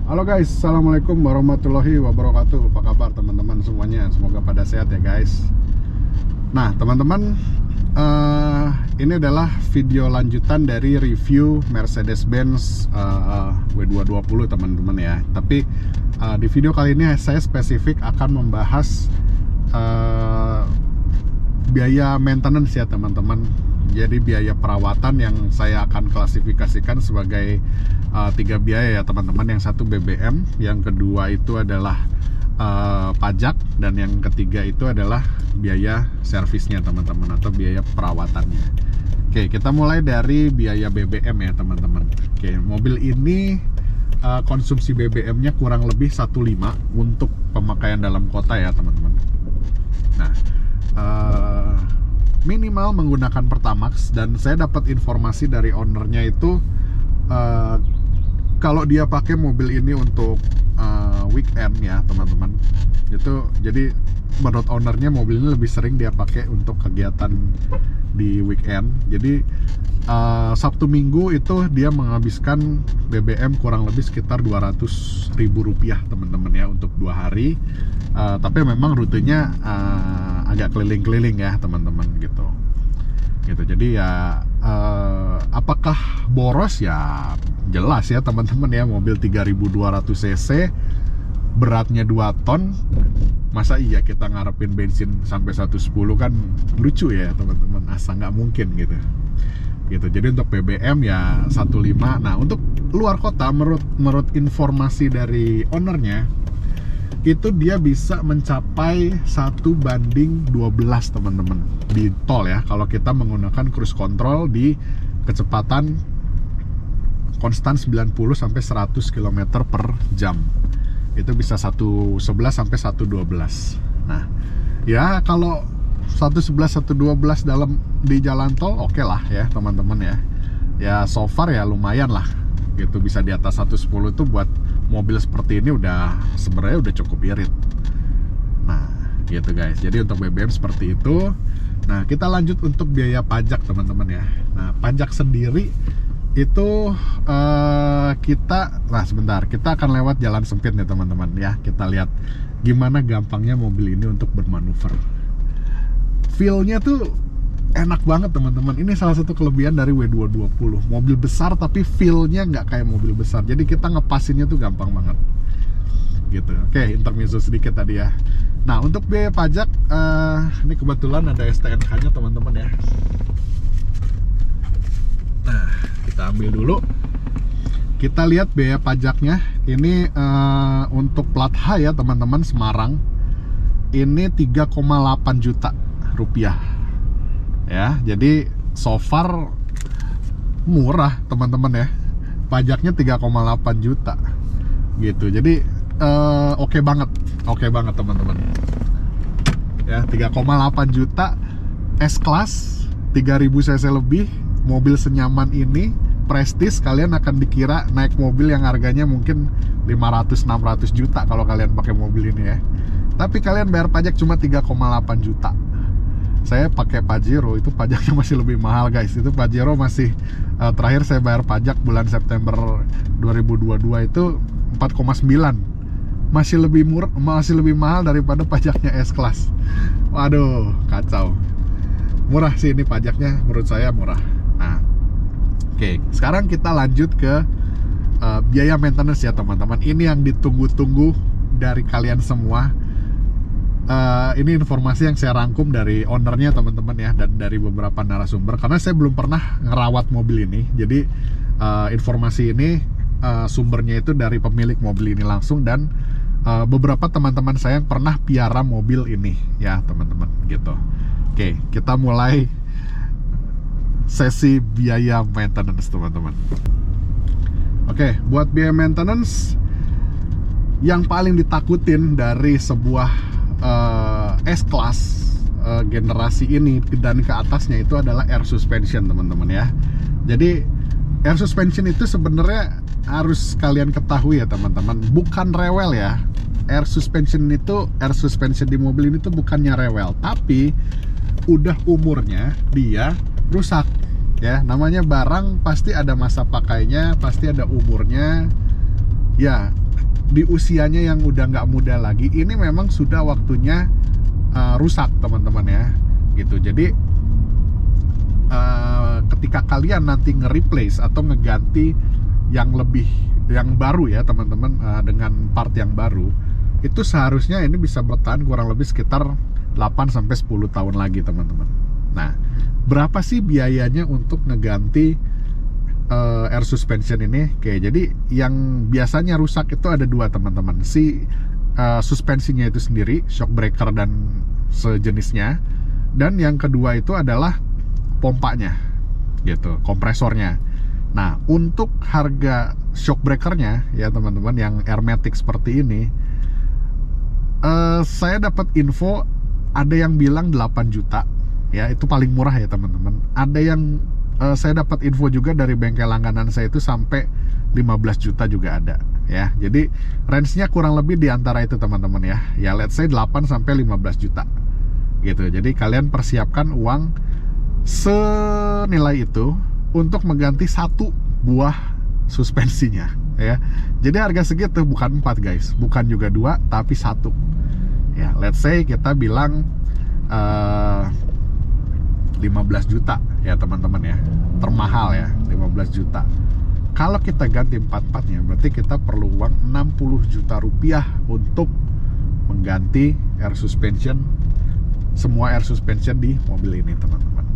Halo guys, assalamualaikum warahmatullahi wabarakatuh. Apa kabar teman-teman semuanya? Semoga pada sehat ya guys. Nah teman-teman, ini adalah video lanjutan dari review Mercedes-Benz W220 teman-teman ya. Tapi di video kali ini saya spesifik akan membahas biaya maintenance ya teman-teman. Jadi biaya perawatan yang saya akan klasifikasikan sebagai 3 biaya ya teman-teman. Yang satu BBM, yang kedua itu adalah pajak, dan yang ketiga itu adalah biaya servisnya teman-teman, atau biaya perawatannya. Oke, kita mulai dari biaya BBM ya teman-teman. Oke, mobil ini konsumsi BBM-nya kurang lebih 1,5 untuk pemakaian dalam kota ya teman-teman. Nah, minimal menggunakan Pertamax, dan saya dapat informasi dari ownernya itu kalau dia pakai mobil ini untuk weekend ya teman-teman, itu jadi menurut ownernya mobil ini lebih sering dia pakai untuk kegiatan di weekend. Jadi Sabtu Minggu itu dia menghabiskan BBM kurang lebih sekitar Rp200.000 teman-teman ya untuk 2 hari. Tapi memang rutenya agak keliling-keliling ya teman-teman gitu. Jadi ya apakah boros? Ya jelas ya teman-teman ya, mobil 3200 cc beratnya 2 ton, masa iya kita ngarepin bensin sampai 110? Kan lucu ya teman-teman, asa nggak mungkin gitu. Jadi untuk BBM ya 1,5. Nah untuk luar kota, menurut informasi dari ownernya, itu dia bisa mencapai 1:12 teman-teman di tol ya, kalau kita menggunakan cruise control di kecepatan konstan 90 sampai 100 km per jam. Itu bisa 111 sampai 112. Nah ya kalau 111 112 di jalan tol oke lah ya teman-teman ya. Ya so far ya lumayan lah gitu, bisa di atas 110 tuh buat mobil seperti ini sebenarnya udah cukup irit. Nah gitu guys, jadi untuk BBM seperti itu. Nah kita lanjut untuk biaya pajak teman-teman ya. Nah pajak sendiri itu kita akan lewat jalan sempit nih teman-teman ya. Kita lihat gimana gampangnya mobil ini untuk bermanuver. Feel-nya tuh enak banget teman-teman. Ini salah satu kelebihan dari W220. Mobil besar tapi feel-nya nggak kayak mobil besar. Jadi kita ngepasinnya tuh gampang banget. Gitu. Oke, intermezzo sedikit tadi ya. Nah, untuk biaya pajak, ini kebetulan ada STNK-nya teman-teman ya. Nah, kita ambil dulu. Kita lihat biaya pajaknya. Ini untuk plat H ya teman-teman, Semarang. Ini 3,8 juta rupiah. Ya, jadi so far murah teman-teman ya. Pajaknya 3,8 juta. Gitu. Jadi oke banget teman-teman. Ya, 3,8 juta S-Class 3000 cc lebih, mobil senyaman ini, prestis, kalian akan dikira naik mobil yang harganya mungkin 500-600 juta kalau kalian pakai mobil ini ya. Tapi kalian bayar pajak cuma 3,8 juta. Saya pakai Pajero, itu pajaknya masih lebih mahal guys. Itu Pajero masih terakhir saya bayar pajak bulan September 2022 itu 4,9. Masih lebih mahal daripada pajaknya S-Class. Waduh, kacau. Murah sih ini pajaknya, menurut saya murah. Nah, oke, sekarang kita lanjut ke biaya maintenance ya teman-teman. Ini yang ditunggu-tunggu dari kalian semua. Ini informasi yang saya rangkum dari ownernya teman-teman ya, dan dari beberapa narasumber, karena saya belum pernah ngerawat mobil ini. Jadi informasi ini sumbernya itu dari pemilik mobil ini langsung, dan beberapa teman-teman saya yang pernah piara mobil ini ya teman-teman gitu. Oke, kita mulai sesi biaya maintenance teman-teman. Oke, buat biaya maintenance yang paling ditakutin dari sebuah S-Class generasi ini dan ke atasnya itu adalah air suspension teman-teman ya. Jadi air suspension itu sebenarnya harus kalian ketahui ya teman-teman, bukan rewel ya. Air suspension di mobil ini tuh bukannya rewel, tapi udah umurnya dia rusak ya. Namanya barang pasti ada masa pakainya, pasti ada umurnya ya. di usianya yang udah nggak muda lagi, ini memang sudah waktunya rusak teman-teman ya, gitu. Jadi ketika kalian nanti nge-replace atau ngeganti yang baru ya teman-teman, dengan part yang baru, itu seharusnya ini bisa bertahan kurang lebih sekitar 8-10 tahun lagi teman-teman. Nah, berapa sih biayanya untuk ngeganti air suspension ini? Oke, jadi yang biasanya rusak itu ada dua teman-teman. Si suspensinya itu sendiri, shock breaker dan sejenisnya. Dan yang kedua itu adalah pompanya, gitu, kompresornya. Nah, untuk harga shock breakernya ya teman-teman, yang hermetic seperti ini, saya dapat info ada yang bilang 8 juta ya, itu paling murah ya teman-teman. Ada yang saya dapat info juga dari bengkel langganan saya itu sampai 15 juta juga ada ya. Jadi range-nya kurang lebih di antara itu teman-teman ya. Ya let's say 8 sampai 15 juta gitu. Jadi kalian persiapkan uang senilai itu untuk mengganti satu buah suspensinya ya. Jadi harga segitu, bukan 4 guys, bukan juga 2, tapi 1 ya. Let's say kita bilang 15 juta ya teman-teman ya, termahal ya 15 juta. Kalau kita ganti 4-4-nya, berarti kita perlu uang 60 juta rupiah untuk mengganti air suspension, semua air suspension di mobil ini teman-teman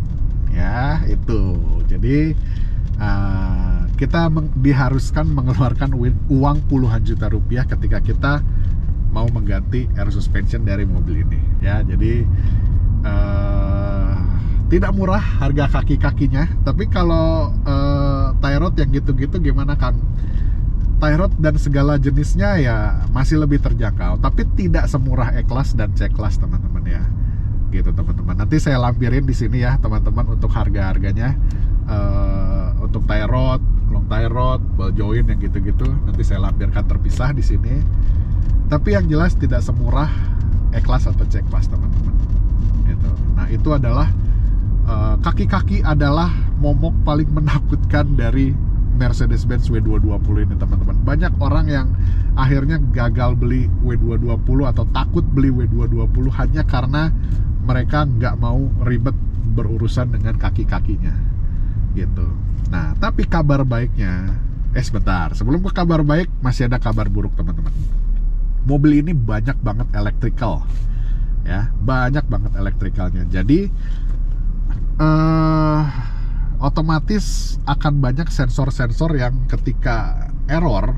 ya. Itu jadi kita diharuskan mengeluarkan uang puluhan juta rupiah ketika kita mau mengganti air suspension dari mobil ini ya. Jadi tidak murah harga kaki-kakinya, tapi kalau tie rod yang gitu-gitu gimana Kang? Tie rod dan segala jenisnya ya masih lebih terjangkau, tapi tidak semurah E-Class dan C-Class teman-teman ya. Gitu teman-teman. Nanti saya lampirin di sini ya teman-teman untuk harga-harganya, untuk tie rod, long tie rod, ball joint yang gitu-gitu nanti saya lampirkan terpisah di sini. Tapi yang jelas tidak semurah E-Class atau C-Class teman-teman. Gitu. Nah, itu adalah kaki-kaki adalah momok paling menakutkan dari Mercedes-Benz W220 ini teman-teman. Banyak orang yang akhirnya gagal beli W220 atau takut beli W220 hanya karena mereka nggak mau ribet berurusan dengan kaki-kakinya gitu. Nah, tapi kabar baiknya, sebentar, sebelum ke kabar baik masih ada kabar buruk teman-teman. Mobil ini banyak banget electrical ya, banyak banget elektrikalnya. Jadi otomatis akan banyak sensor-sensor yang ketika error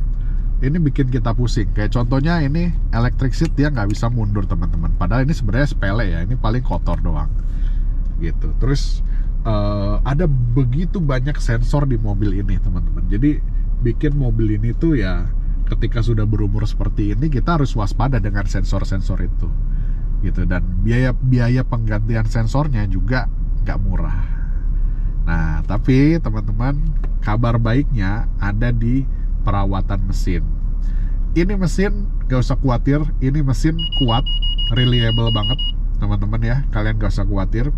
ini bikin kita pusing. Kayak contohnya ini electric seat, dia nggak bisa mundur teman-teman. Padahal ini sebenarnya sepele ya, ini paling kotor doang gitu. Terus ada begitu banyak sensor di mobil ini teman-teman. Jadi bikin mobil ini tuh ya, ketika sudah berumur seperti ini kita harus waspada dengan sensor-sensor itu gitu. Dan biaya penggantian sensornya juga nggak murah. Nah, tapi teman-teman, kabar baiknya ada di perawatan mesin. Ini mesin gak usah khawatir, ini mesin kuat, reliable banget teman-teman ya. Kalian gak usah khawatir.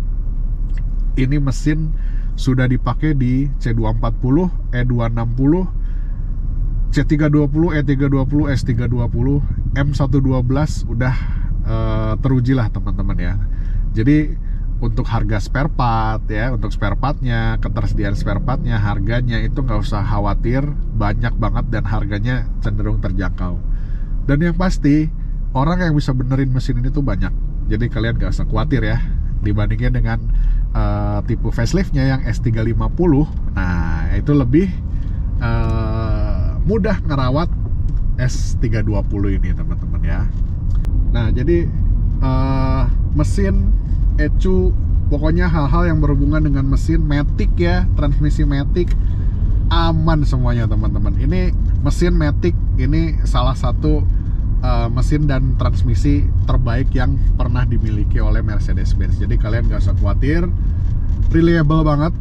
Ini mesin sudah dipakai di C240, E260, C320, E320, S320, M112 udah teruji lah teman-teman ya. Jadi untuk harga spare part ya, untuk spare partnya, ketersediaan spare partnya, harganya itu nggak usah khawatir, banyak banget dan harganya cenderung terjangkau. Dan yang pasti orang yang bisa benerin mesin ini tuh banyak. Jadi kalian nggak usah khawatir ya, dibandingin dengan tipe faceliftnya yang S350. Nah, itu lebih mudah ngerawat S320 ini teman-teman ya. Nah, jadi mesin, ECU, pokoknya hal-hal yang berhubungan dengan mesin, matic ya, transmisi matic, aman semuanya teman-teman. Ini mesin matic, ini salah satu mesin dan transmisi terbaik yang pernah dimiliki oleh Mercedes-Benz. Jadi kalian gak usah khawatir, reliable banget.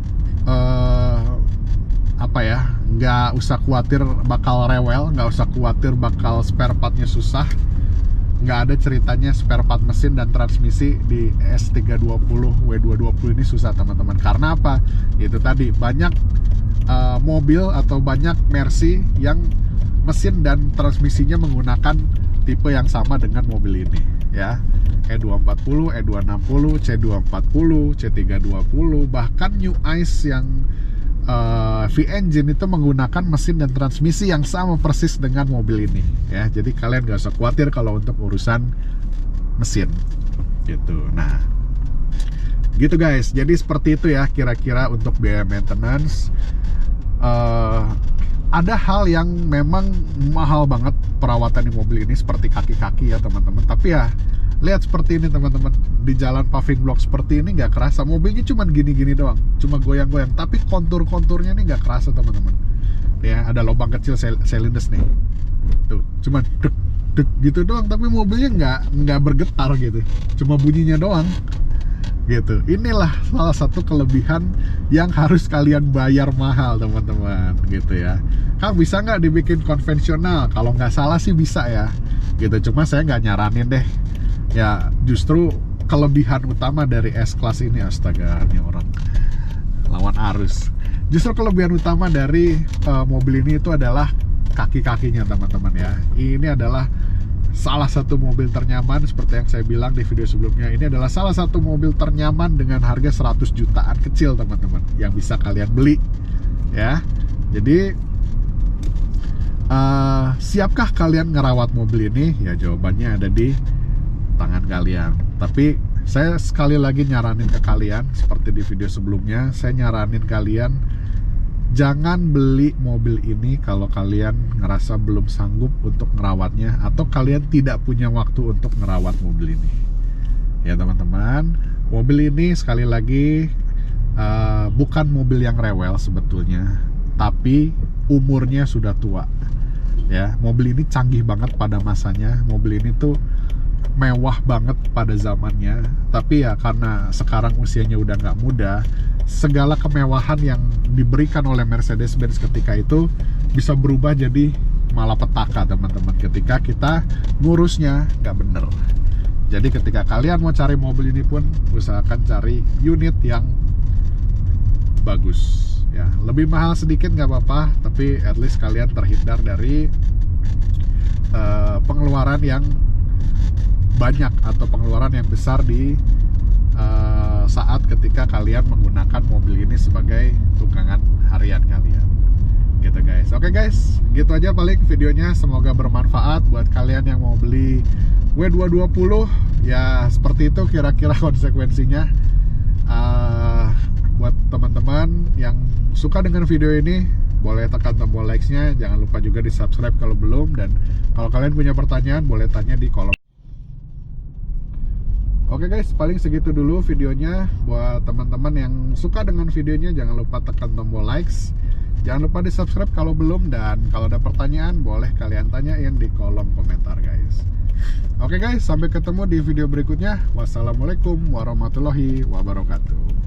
Nggak usah khawatir bakal rewel, nggak usah khawatir bakal spare partnya susah. Nggak ada ceritanya spare part mesin dan transmisi di S320 W220 ini susah teman-teman. Karena apa? Itu tadi banyak mobil atau banyak Mercy yang mesin dan transmisinya menggunakan tipe yang sama dengan mobil ini ya. E240, E260, C240, C320, bahkan New Ice yang V-Engine itu menggunakan mesin dan transmisi yang sama persis dengan mobil ini ya. Jadi kalian gak usah khawatir kalau untuk urusan mesin gitu. Nah gitu guys, jadi seperti itu ya kira-kira untuk biaya maintenance. Ada hal yang memang mahal banget perawatan di mobil ini seperti kaki-kaki ya teman-teman. Tapi ya lihat seperti ini teman-teman, di jalan paving block seperti ini nggak kerasa. Mobilnya cuma gini-gini doang, cuma goyang-goyang. Tapi kontur-konturnya ini nggak kerasa teman-teman. Ya ada lubang kecil silindes nih. Tuh, cuma dek dek gitu doang. Tapi mobilnya nggak bergetar gitu, cuma bunyinya doang. Gitu. Inilah salah satu kelebihan yang harus kalian bayar mahal teman-teman gitu ya. Kang bisa nggak dibikin konvensional? Kalau nggak salah sih bisa ya gitu, cuma saya nggak nyaranin deh ya. Justru kelebihan utama dari S-Class ini, astaga ini orang lawan arus, justru kelebihan utama dari mobil ini itu adalah kaki-kakinya teman-teman ya. Ini adalah salah satu mobil ternyaman seperti yang saya bilang di video sebelumnya. Ini adalah salah satu mobil ternyaman dengan harga 100 jutaan kecil teman-teman yang bisa kalian beli ya. Jadi siapkah kalian ngerawat mobil ini? Ya jawabannya ada di tangan kalian. Tapi saya sekali lagi nyaranin ke kalian, seperti di video sebelumnya, saya nyaranin kalian jangan beli mobil ini kalau kalian ngerasa belum sanggup untuk ngerawatnya, atau kalian tidak punya waktu untuk ngerawat mobil ini ya teman-teman. Mobil ini sekali lagi bukan mobil yang rewel sebetulnya, tapi umurnya sudah tua ya. Mobil ini canggih banget pada masanya, mobil ini tuh mewah banget pada zamannya. Tapi ya karena sekarang usianya udah nggak muda, segala kemewahan yang diberikan oleh Mercedes-Benz ketika itu bisa berubah jadi malapetaka teman-teman ketika kita ngurusnya nggak bener. Jadi ketika kalian mau cari mobil ini pun usahakan cari unit yang bagus ya. Lebih mahal sedikit nggak apa-apa, tapi at least kalian terhindar dari pengeluaran yang banyak atau pengeluaran yang besar di saat ketika kalian menggunakan mobil ini sebagai tunggangan harian kalian gitu guys. Oke guys, gitu aja paling videonya, semoga bermanfaat buat kalian yang mau beli W220 ya. Seperti itu kira-kira konsekuensinya. Buat teman-teman yang suka dengan video ini, boleh tekan tombol like-nya, jangan lupa juga di subscribe kalau belum, dan kalau kalian punya pertanyaan boleh tanya di kolom. Oke guys, paling segitu dulu videonya. Buat teman-teman yang suka dengan videonya, jangan lupa tekan tombol likes, jangan lupa di subscribe kalau belum, dan kalau ada pertanyaan boleh kalian tanyain di kolom komentar guys. Oke guys, sampai ketemu di video berikutnya. Wassalamualaikum warahmatullahi wabarakatuh.